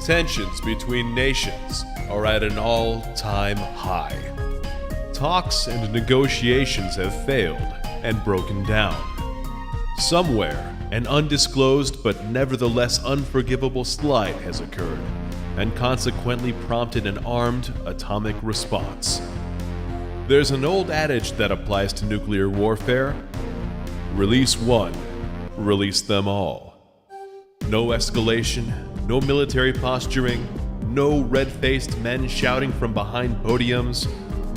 Tensions between nations are at an all-time high. Talks and negotiations have failed and broken down. Somewhere, an undisclosed but nevertheless unforgivable slight has occurred and consequently prompted an armed atomic response. There's an old adage that applies to nuclear warfare: release one, release them all. No escalation, no military posturing, no red-faced men shouting from behind podiums,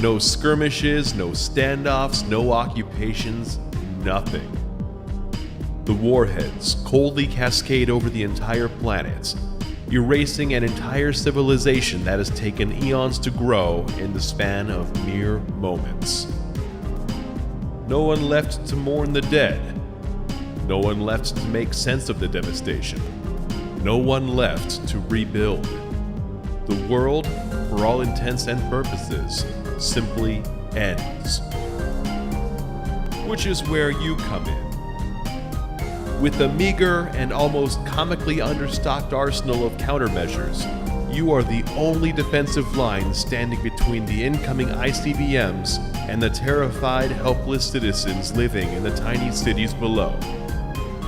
no skirmishes, no standoffs, no occupations, nothing. The warheads coldly cascade over the entire planet, erasing an entire civilization that has taken eons to grow in the span of mere moments. No one left to mourn the dead. No one left to make sense of the devastation. No one left to rebuild. The world, for all intents and purposes, simply ends. Which is where you come in. With a meager and almost comically understocked arsenal of countermeasures, you are the only defensive line standing between the incoming ICBMs and the terrified, helpless citizens living in the tiny cities below.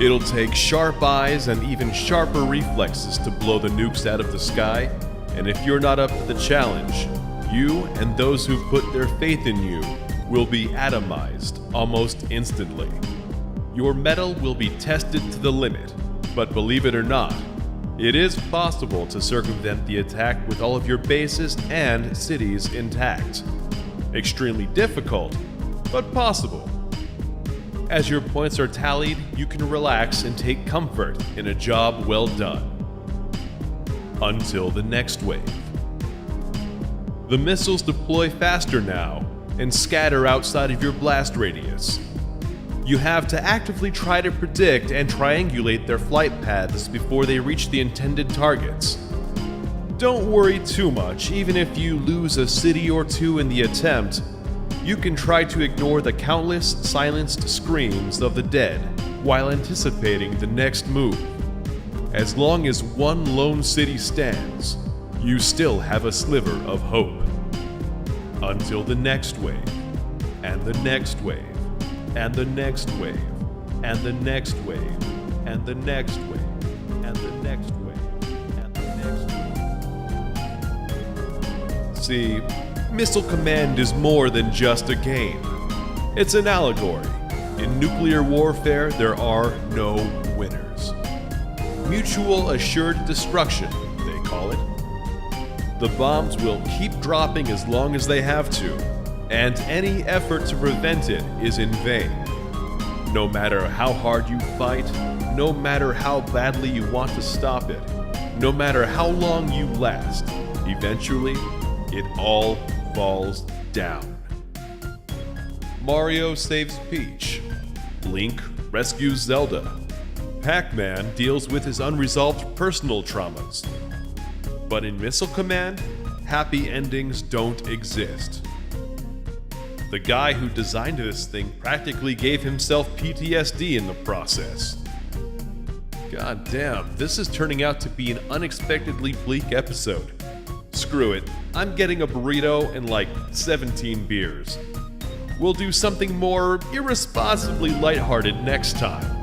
It'll take sharp eyes and even sharper reflexes to blow the nukes out of the sky, and if you're not up to the challenge, you and those who've put their faith in you will be atomized almost instantly. Your mettle will be tested to the limit, but believe it or not, it is possible to circumvent the attack with all of your bases and cities intact. Extremely difficult, but possible. As your points are tallied, you can relax and take comfort in a job well done. Until the next wave. The missiles deploy faster now and scatter outside of your blast radius. You have to actively try to predict and triangulate their flight paths before they reach the intended targets. Don't worry too much, even if you lose a city or two in the attempt. You can try to ignore the countless silenced screams of the dead while anticipating the next move. As long as one lone city stands, you still have a sliver of hope. Until the next wave, and the next wave, and the next wave, and the next wave, and the next wave, and the next wave, and the next wave. See, Missile Command is more than just a game. It's an allegory. In nuclear warfare, there are no winners. Mutual assured destruction, they call it. The bombs will keep dropping as long as they have to, and any effort to prevent it is in vain. No matter how hard you fight, no matter how badly you want to stop it, no matter how long you last, eventually, it all falls down. Mario saves Peach. Link rescues Zelda. Pac-Man deals with his unresolved personal traumas. But in Missile Command, happy endings don't exist. The guy who designed this thing practically gave himself PTSD in the process. God damn, this is turning out to be an unexpectedly bleak episode. Screw it, I'm getting a burrito and like 17 beers. We'll do something more irresponsibly lighthearted next time.